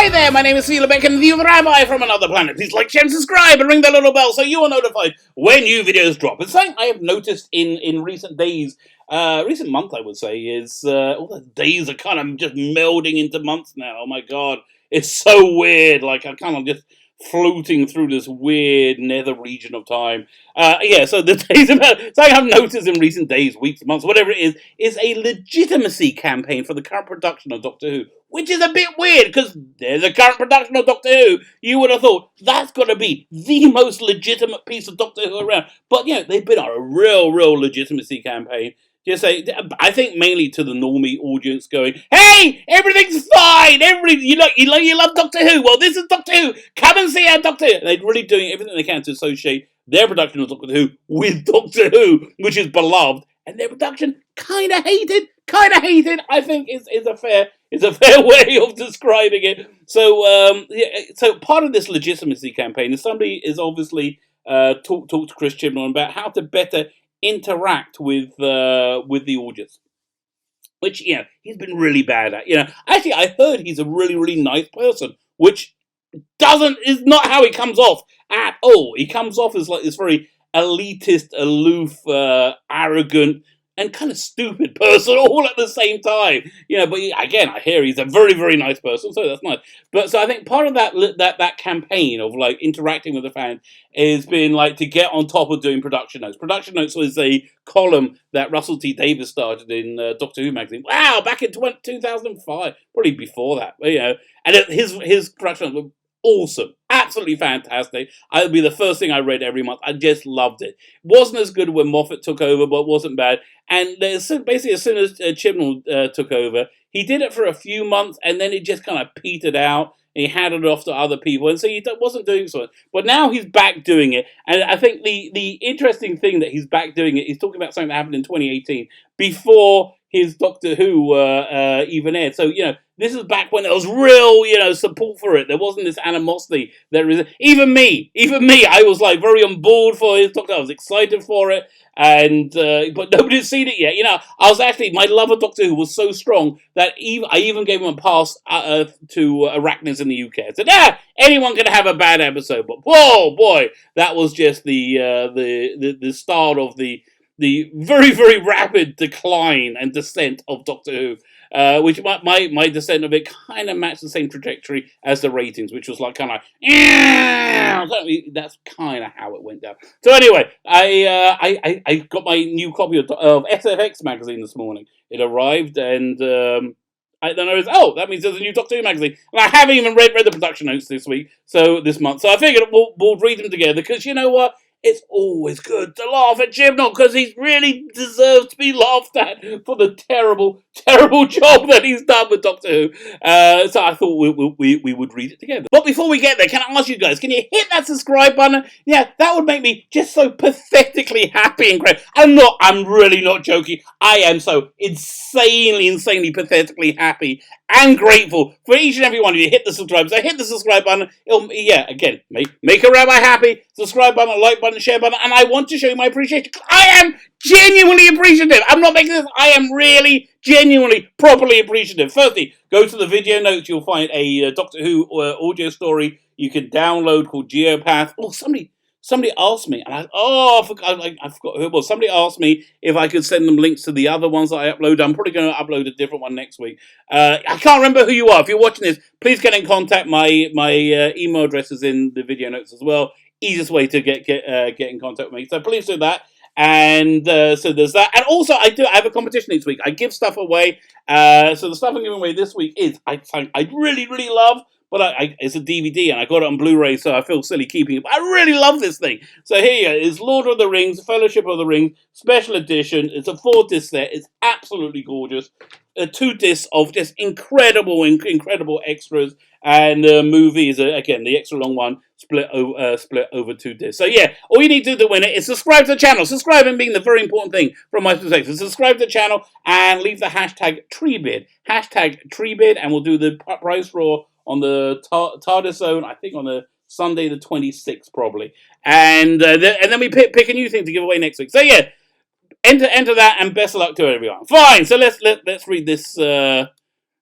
Hi there, my name is Sheila Beck and the Rabbi from another planet. Please like, share and subscribe and ring the little bell so you are notified when new videos drop. It's something I have noticed in recent days, recent month I would say, is all the days are kind of just melding into months now. Oh my god, it's so weird. Like I'm kind of just floating through this weird nether region of time. So the days about something I've noticed in recent days, weeks, months, whatever it is a legitimacy campaign for the current production of Doctor Who. Which is a bit weird, because there's a current production of Doctor Who. You would have thought that's got to be the most legitimate piece of Doctor Who around. But, they've been on a real legitimacy campaign. I think mainly to the normie audience going, hey, everything's fine. You love Doctor Who. Well, this is Doctor Who. Come and see our Doctor Who. And they're really doing everything they can to associate their production of Doctor Who with Doctor Who, which is beloved. And their production kind of hated, I think is a fair way of describing it. So part of this legitimacy campaign is somebody is obviously talk to Chris Chibnall about how to better interact with the audience, which he's been really bad at. Actually, I heard he's a really nice person, which is not how he comes off at all. He comes off as like this very elitist, aloof, arrogant, and kind of stupid person all at the same time. But again, I hear he's a very nice person, so that's nice. But so I think part of that campaign of like interacting with the fans has been like to get on top of doing production notes. Production notes was a column that Russell T Davies started in Doctor Who magazine. Wow, back in 2005, probably before that. And his production notes were awesome, absolutely fantastic. It would be the first thing I read every month. I just loved it. Wasn't as good when Moffat took over, but wasn't bad. And basically, as soon as Chibnall took over, he did it for a few months, and then it just kind of petered out. And he handed it off to other people, and so he wasn't doing so much. But now he's back doing it, and I think the interesting thing that he's back doing it, he's talking about something that happened in 2018 before his Doctor Who even aired. So this is back when there was real support for it. There wasn't this animosity. Even me. I was like very on board for his Doctor. I was excited for it, and but nobody's seen it yet. I was actually, my love of Doctor Who was so strong that I even gave him a pass to Arachnids in the UK. I said, anyone can have a bad episode, but whoa boy, that was just the start of the very rapid decline and descent of Doctor Who, which my descent of it kind of matched the same trajectory as the ratings, which was like kind of that's kind of how it went down. So anyway, I got my new copy of SFX magazine this morning. It arrived, and I don't know. That means there's a new Doctor Who magazine, and I haven't even read the production notes this month. So I figured we'll read them together, because you know what? It's always good to laugh at Chibnall, because he really deserves to be laughed at for the terrible job that he's done with Doctor Who. So I thought we would read it together. But before we get there, can I ask you guys, can you hit that subscribe button? Yeah, that would make me just so pathetically happy and great. I'm really not joking. I am so insanely pathetically happy and grateful for each and every one of you. Hit the subscribe. So hit the subscribe button. Again, make a Rabbi happy. Subscribe button, like button, share button. And I want to show you my appreciation. I am genuinely appreciative. I'm not making this. I am really, genuinely, properly appreciative. Firstly, go to the video notes. You'll find a Doctor Who audio story you can download called Geopath. Oh, somebody asked me, and I forgot who it was. Somebody asked me if I could send them links to the other ones that I upload. I'm probably going to upload a different one next week. I can't remember who you are. If you're watching this, please get in contact. My email address is in the video notes as well. Easiest way to get in contact with me. So please do that. And so there's that. And also, I have a competition each week. I give stuff away. So the stuff I'm giving away this week is I really love. But it's a DVD, and I got it on Blu-ray, so I feel silly keeping it. But I really love this thing. So here is Lord of the Rings, Fellowship of the Ring, Special Edition. It's a 4-disc set. It's absolutely gorgeous. 2 discs of just incredible extras. And the movie is, again, the extra long one, split over 2 discs. So yeah, all you need to do to win it is subscribe to the channel. Subscribing being the very important thing from my perspective. Subscribe to the channel and leave the hashtag TreeBid. Hashtag TreeBid, and we'll do the prize draw on the TARDIS Zone, I think on the Sunday the 26th probably, and then we pick a new thing to give away next week. So yeah, enter that, and best of luck to everyone. Fine. So let's read this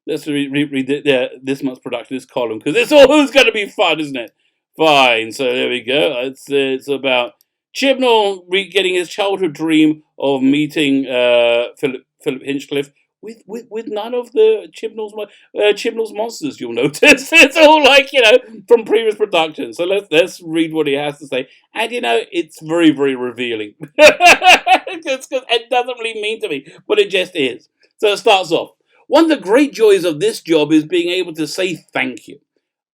Let's read this month's production, this column, because it's always going to be fun, isn't it? Fine. So there we go. It's about Chibnall getting his childhood dream of meeting Philip Hinchcliffe with none of the Chibnall's monsters. You'll notice it's all like from previous productions. So let's read what he has to say, and it's very, very revealing. It doesn't really mean to me, but it just is. So it starts off. One of the great joys of this job is being able to say thank you.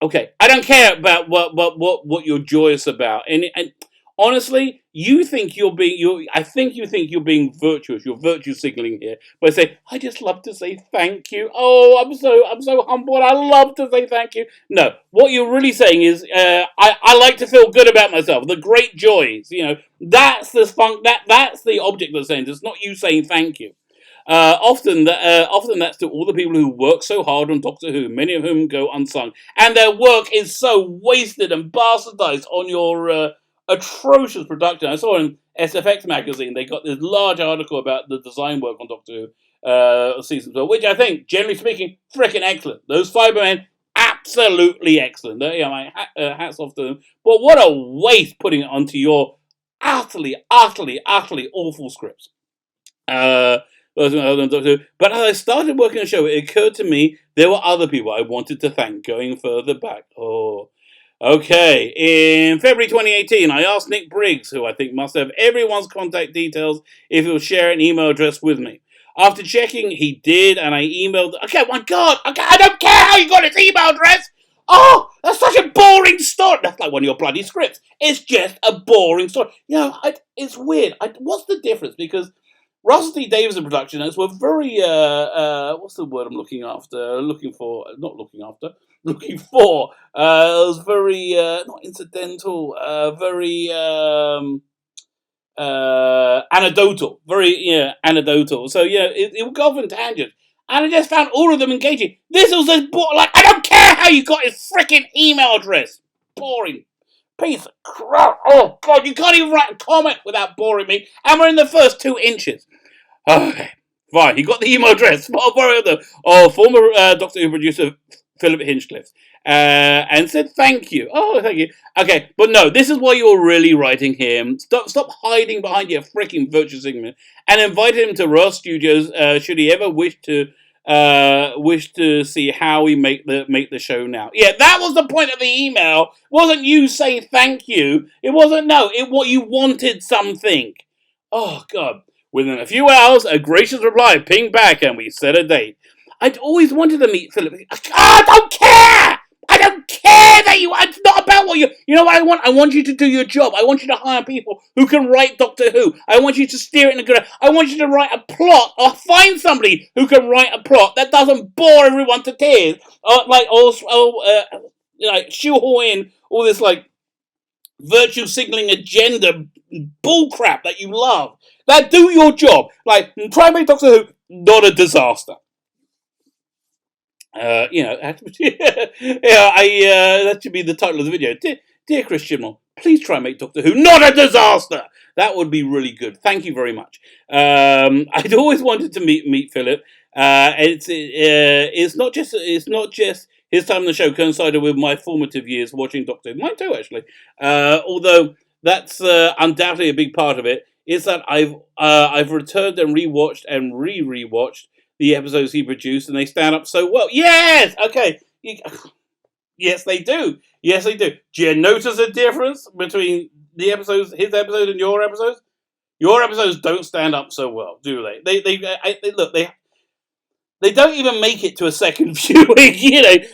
Okay, I don't care about what you're joyous about, and honestly, I think you think you're being virtuous. You're virtue signaling here by saying, "I just love to say thank you." Oh, I'm so humble. And I love to say thank you. No, what you're really saying is, I like to feel good about myself. The great joys, that's the that's the object of saying. It's not you saying thank you. Often that's to all the people who work so hard on Doctor Who, many of whom go unsung, and their work is so wasted and bastardized on your atrocious production. I saw in SFX magazine they got this large article about the design work on Doctor Who season 12, which I think, generally speaking, freaking excellent. Those Cybermen, absolutely excellent. My hats off to them. But what a waste putting it onto your utterly, utterly, utterly awful scripts. But as I started working on the show, it occurred to me there were other people I wanted to thank going further back. Oh, okay. In February 2018, I asked Nick Briggs, who I think must have everyone's contact details, if he'll share an email address with me. After checking, he did, and I emailed. Okay, my God, okay, I don't care how you got his email address. Oh, that's such a boring story. That's like one of your bloody scripts. It's just a boring story. It's weird. What's the difference? Because Russell T Davies and production notes were very, what's the word I'm looking after? Looking for. It was very, not incidental, very, anecdotal. Very, anecdotal. So, it would go off in tangents. And I just found all of them engaging. This was I don't care how you got his freaking email address. Boring piece of crap. Oh, God, you can't even write a comment without boring me. And we're in the first 2 inches. Okay, fine. He got the email address. Former Doctor Who producer Philip Hinchcliffe, and said thank you. Oh, thank you. Okay, but no, this is why you're really writing him. Stop hiding behind your freaking virtue signal, and invite him to Ross Studios. Should he ever wish to see how we make the show now? Yeah, that was the point of the email. It wasn't you saying thank you. It wasn't. No, what you wanted something. Oh God. Within a few hours, a gracious reply pinged back, and we set a date. I'd always wanted to meet Philip. I don't care! I don't care that it's not about what you know what I want? I want you to do your job. I want you to hire people who can write Doctor Who. I want you to steer it in a good way. I want you to write a plot, or find somebody who can write a plot that doesn't bore everyone to tears. Shoehorn in all this, virtue signaling agenda bullcrap that you love. Like, do your job. Like, try and make Doctor Who not a disaster. That should be the title of the video. Dear Chris Chibnall, please try and make Doctor Who not a disaster. That would be really good. Thank you very much. I'd always wanted to meet Philip. It's not just his time on the show coincided with my formative years watching Doctor Who. Mine too, actually. Although that's undoubtedly a big part of it. Is that I've returned and rewatched and rewatched the episodes he produced, and they stand up so well. Yes, okay. Yes, they do. Yes, they do. Do you notice a difference between his episodes, and your episodes? Your episodes don't stand up so well, do they? They don't even make it to a second viewing.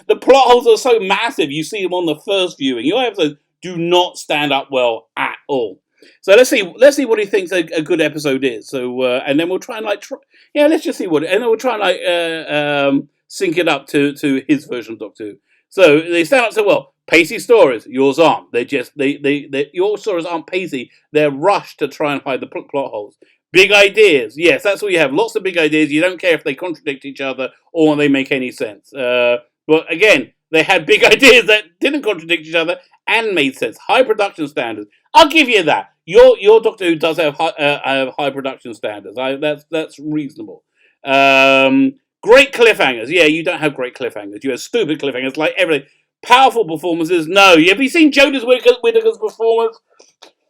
The plot holes are so massive. You see them on the first viewing. Your episodes do not stand up well at all. So let's see what he thinks a good episode is. So and then we'll try and let's just see and then we'll try and sync it up to his version of Doctor Who. So they stand up so well. Pacey stories, yours aren't. Your stories aren't pacey. They're rushed to try and hide the plot holes. Big ideas, yes, that's what you have. Lots of big ideas. You don't care if they contradict each other or they make any sense. But again, they had big ideas that didn't contradict each other and made sense. High production standards. I'll give you that. Your Doctor Who does have high production standards. That's reasonable. Great cliffhangers. Yeah, you don't have great cliffhangers. You have stupid cliffhangers like everything. Powerful performances. No. Have you seen Jodie's Whittaker's performance?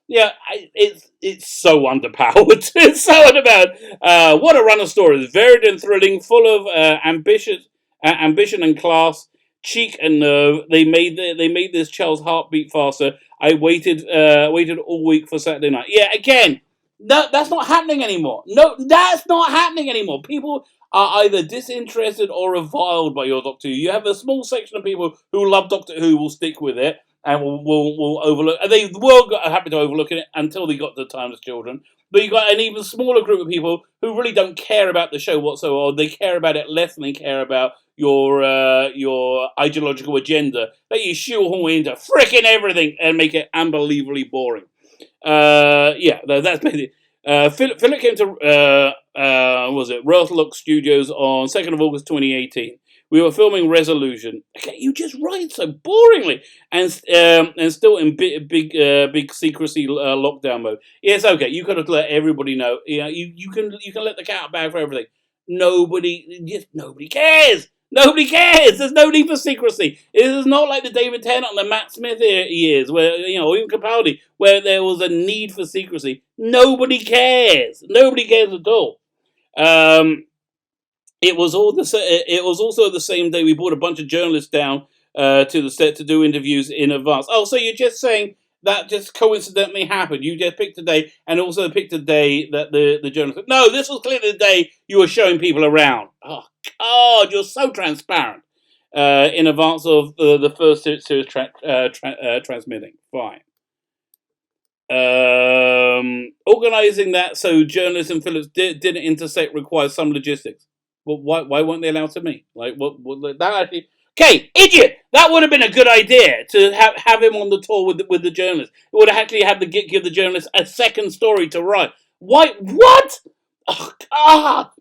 Yeah, it's so underpowered. It's so underpowered. What a run of stories. Varied and thrilling, full of ambition and class, cheek and nerve. They made this child's heart beat faster. I waited all week for Saturday night. Yeah, again, no, that's not happening anymore. No, that's not happening anymore. People are either disinterested or reviled by your Doctor Who. You have a small section of people who love Doctor Who will stick with it and will overlook. And they were happy to overlook it until they got to Timeless Children. But you got an even smaller group of people who really don't care about the show whatsoever. Or they care about it less than they care about your ideological agenda that you shoehorn into fricking everything and make it unbelievably boring. Yeah, that's basically. Philip came to was it Rothlock Studios on 2nd of August 2018. We were filming Resolution. Okay, you just write so boringly, and still in big secrecy lockdown mode. Yes, okay, you could have let everybody know. Yeah, you can let the cat out bag for everything. Nobody cares. Nobody cares. There's no need for secrecy. It is not like the David Tennant and the Matt Smith years, where or even Capaldi, where there was a need for secrecy. Nobody cares. Nobody cares at all. It was also the same day we brought a bunch of journalists down to the set to do interviews in advance. Oh, so you're just saying that just coincidentally happened? You just picked a day, and also picked a day that the journalists. No, this was clearly the day you were showing people around. Oh God, you're so transparent. In advance of the first series transmitting. Fine. Organizing that so journalists and Phillips didn't intersect requires some logistics. Well, why weren't they allowed to meet? Like what that actually? Okay, idiot. That would have been a good idea to have him on the tour with the journalists. It would have actually had give the journalists a second story to write. Why? What? Oh God.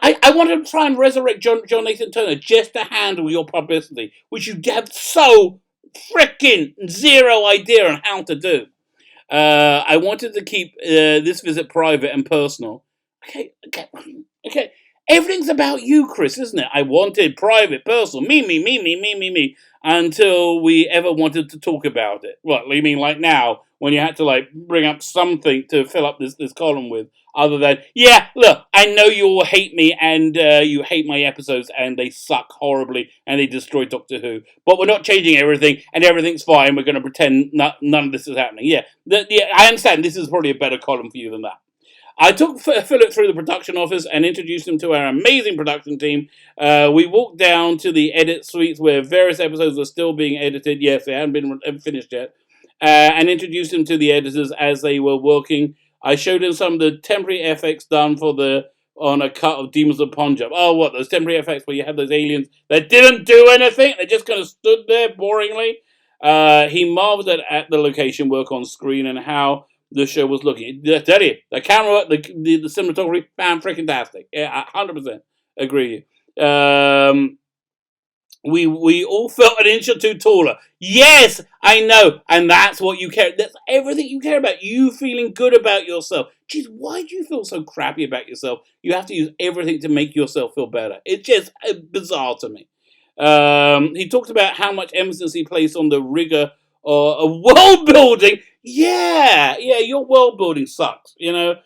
I wanted to try and resurrect John Nathan Turner just to handle your publicity, which you have so freaking zero idea on how to do. I wanted to keep this visit private and personal. Okay. Everything's about you, Chris, isn't it? I wanted private, personal, me, until we ever wanted to talk about it. What, you mean like now, when you had to like bring up something to fill up this column with, other than, yeah, look, I know you all hate me and you hate my episodes and they suck horribly and they destroy Doctor Who, but we're not changing everything and everything's fine. We're going to pretend none of this is happening. Yeah, I understand this is probably a better column for you than that. I took Philip through the production office and introduced him to our amazing production team. We walked down to the edit suites where various episodes are still being edited. Yes, they haven't been finished yet. And introduced him to the editors as they were working. I showed him some of the temporary effects done on a cut of Demons of Punjab. Oh, what, those temporary effects where you have those aliens that didn't do anything? They just kind of stood there boringly. He marveled at the location work on screen and how the show was looking. I tell you, the camera, the cinematography, fantastic. Yeah, 100% agree. We all felt an inch or two taller. Yes, I know, and that's what you care. That's everything you care about. You feeling good about yourself. Jeez, why do you feel so crappy about yourself? You have to use everything to make yourself feel better. It's just bizarre to me. He talked about how much emphasis he placed on the rigor of world building. Yeah, your world building sucks. You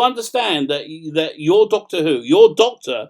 understand that your Doctor Who, your Doctor,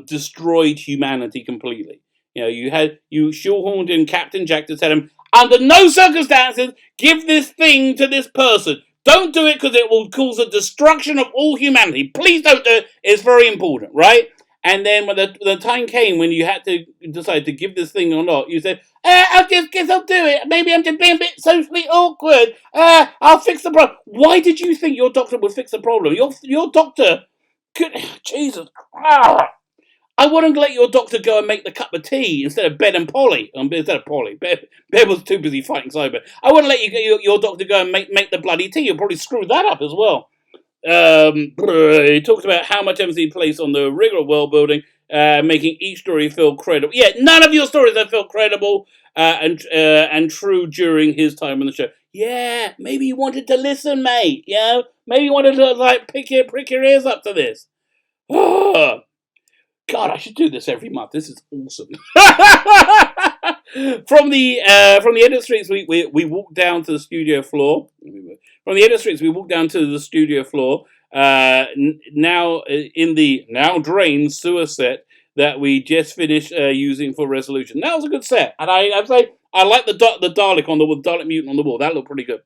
destroyed humanity completely. You shoehorned in Captain Jack to tell him, under no circumstances, give this thing to this person. Don't do it because it will cause the destruction of all humanity. Please don't do it. It's very important, right? And then when the time came when you had to decide to give this thing or not, you said, I just guess I'll do it. Maybe I'm just being a bit socially awkward. I'll fix the problem. Why did you think your doctor would fix the problem? Your doctor could... Jesus. I wouldn't let your doctor go and make the cup of tea instead of Ben and Polly. Instead of Polly. Ben was too busy fighting Cyber. I wouldn't let your doctor go and make the bloody tea. You'll probably screw that up as well. He talked about how much emphasis he placed on the rigor of world building, making each story feel credible. Yeah, none of your stories have felt credible and true during his time on the show. Yeah, maybe you wanted to listen, mate. Maybe you wanted to prick your ears up to this. God, I should do this every month. This is awesome. From the edit streets, we walked down to the studio floor. From the edit streets, we walked down to the studio floor. Now in the now drained sewer set that we just finished using for resolution. That was a good set, and I'd say I like the Dalek on the Dalek mutant on the wall. That looked pretty good.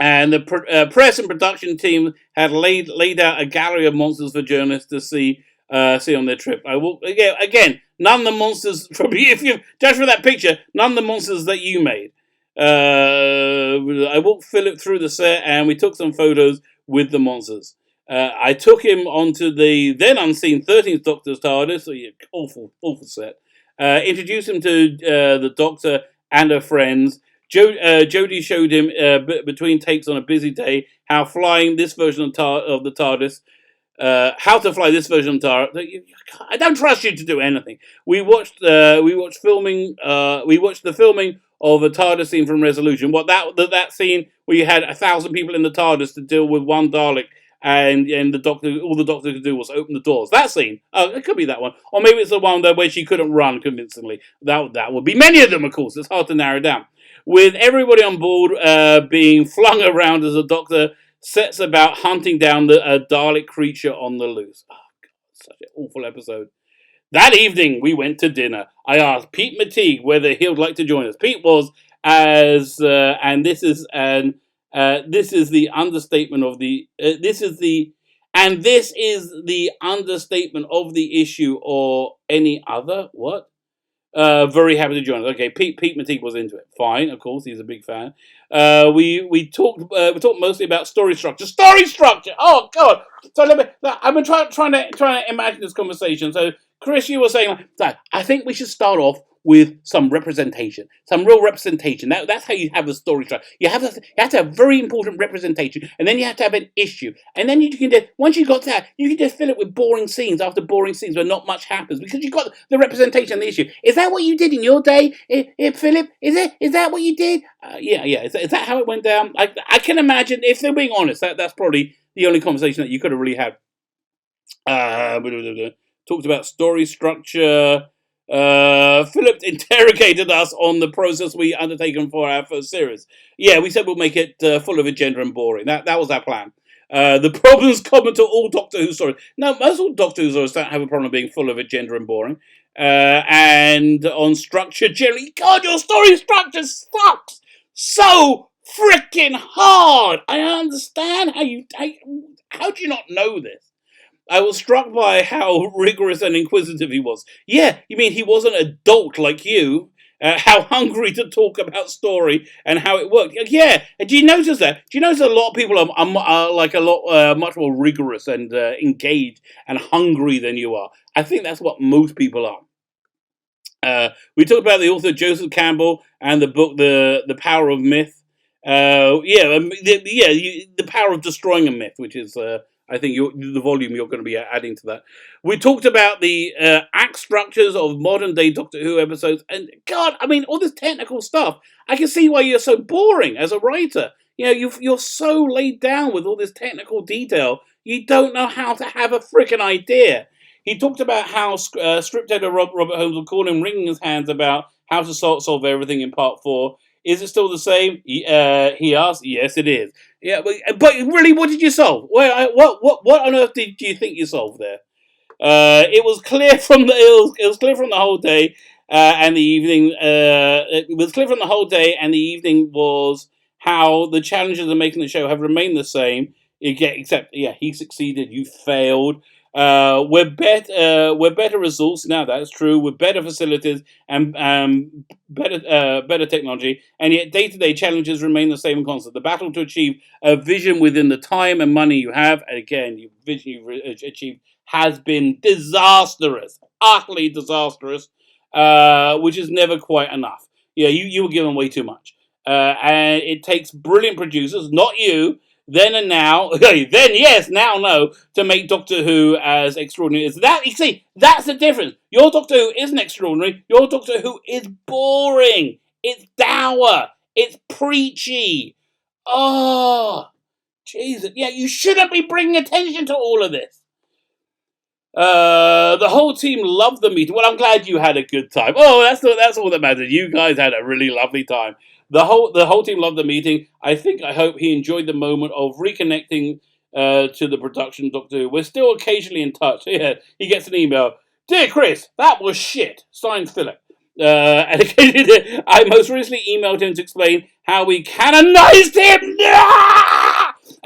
And the press and production team had laid out a gallery of monsters for journalists to see on their trip. I will again. None of the monsters from if you judge from that picture, none of the monsters that you made. I walked Philip through the set, and we took some photos with the monsters. I took him onto the then unseen 13th Doctor's TARDIS. So yeah, awful set. Introduced him to the Doctor and her friends. Jodie showed him between takes on a busy day how flying this version of the TARDIS. How to fly this version of TARDIS. I don't trust you to do anything. We watched filming. We watched the filming of a TARDIS scene from Resolution. What that scene where you had 1,000 people in the TARDIS to deal with one Dalek, and the Doctor, all the Doctor could do was open the doors. That scene. Oh, it could be that one, or maybe it's the one where she couldn't run convincingly. That would be many of them, of course. It's hard to narrow down. With everybody on board being flung around as the Doctor sets about hunting down a Dalek creature on the loose. Oh, God, such an awful episode. That evening, we went to dinner. I asked Pete Matigue whether he would like to join us. Pete was and this is the understatement of the this is the understatement of the issue or any other. What? Very happy to join us. Okay, Pete Matigue was into it. Fine, of course, he's a big fan. We talked mostly about story structure. Story structure. Oh God! So I've been trying to imagine this conversation. So Chris, you were saying that I think we should start off with some representation, some real representation. That's how you have the story structure. You have to have very important representation, and then you have to have an issue, and then you can just once you got that, you can just fill it with boring scenes after boring scenes where not much happens because you got the representation and the issue. Is that what you did in your day, Philip? Is that what you did? Yeah. Is that how it went down? I can imagine if they're being honest, that's probably the only conversation that you could have really had. Talked about story structure. Philip interrogated us on the process we undertaken for our first series. Yeah, we said we'll make it full of agenda and boring. That was our plan. The problem's common to all Doctor Who stories. No, most all Doctor Who stories don't have a problem being full of agenda and boring. And on structure, generally, God, your story structure sucks so freaking hard. I understand how do you not know this? I was struck by how rigorous and inquisitive he was. Yeah, you mean he wasn't a dolt like you? How hungry to talk about story and how it worked. Yeah, do you notice that? Do you notice a lot of people are like a lot much more rigorous and engaged and hungry than you are? I think that's what most people are. We talked about the author Joseph Campbell and the book The Power of Myth. The Power of Destroying a Myth, which is I think the volume you're going to be adding to that. We talked about the act structures of modern day Doctor Who episodes, and God, I mean, all this technical stuff. I can see why you're so boring as a writer. You know, you're so laid down with all this technical detail. You don't know how to have a freaking idea. He talked about how script editor Robert Holmes would call him wringing his hands about how to solve everything in part 4. Is it still the same? He asked. Yes, it is. Yeah, but really, what did you solve? What on earth do you think you solved there? It was clear from the whole day and the evening. It was clear from the whole day and the evening was how the challenges of making the show have remained the same. Except, he succeeded. You failed. We're better resourced now. That's true. With better facilities and better technology, and yet day-to-day challenges remain the same and constant. The battle to achieve a vision within the time and money you have, and again, the vision you've achieved has been disastrous, utterly disastrous, which is never quite enough. Yeah, you were given way too much, and it takes brilliant producers, not you. Then and now, now no, to make Doctor Who as extraordinary as that. You see, that's the difference. Your Doctor Who isn't extraordinary. Your Doctor Who is boring. It's dour. It's preachy. Oh, Jesus. Yeah, you shouldn't be bringing attention to all of this. The whole team loved the meeting. Well, I'm glad you had a good time. Oh, that's all that matters. You guys had a really lovely time. The whole team loved the meeting. I hope he enjoyed the moment of reconnecting to the production Doctor Who. We're still occasionally in touch. Yeah, he gets an email. Dear Chris, that was shit. Signed Philip. And I most recently emailed him to explain how we canonized him.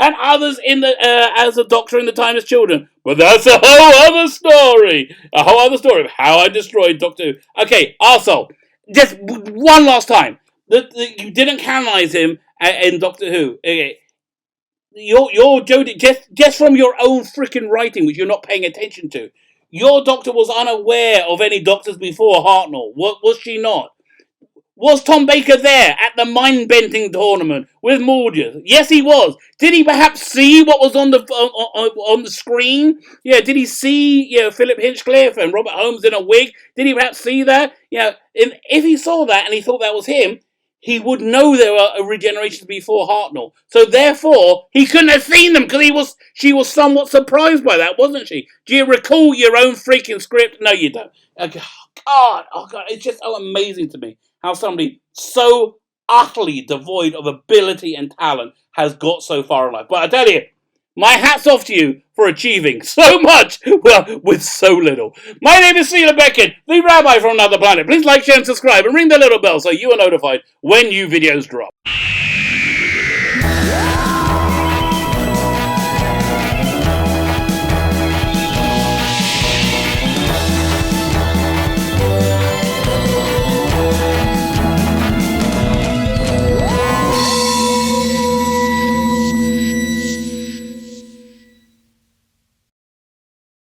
And others in the as a doctor in the Time as Children. But that's a whole other story. A whole other story of how I destroyed Doctor Who. Okay, arsehole. Just one last time. You didn't canonize him in Doctor Who. Okay. You're joking just from your own freaking writing, which you're not paying attention to. Your doctor was unaware of any doctors before Hartnell. Was she not? Was Tom Baker there at the mind-bending tournament with Morges? Yes, he was. Did he perhaps see what was on the screen? Yeah, did he see Philip Hinchcliffe and Robert Holmes in a wig? Did he perhaps see that? Yeah, if he saw that and he thought that was him, he would know there were regenerations before Hartnell. So therefore, he couldn't have seen them because she was somewhat surprised by that, wasn't she? Do you recall your own freaking script? No, you don't. Oh God, it's just so amazing to me how somebody so utterly devoid of ability and talent has got so far in life. But I tell you, my hat's off to you for achieving so much, well, with so little. My name is Sheila Beckett, the Rabbi from another planet. Please like, share, and subscribe, and ring the little bell so you are notified when new videos drop.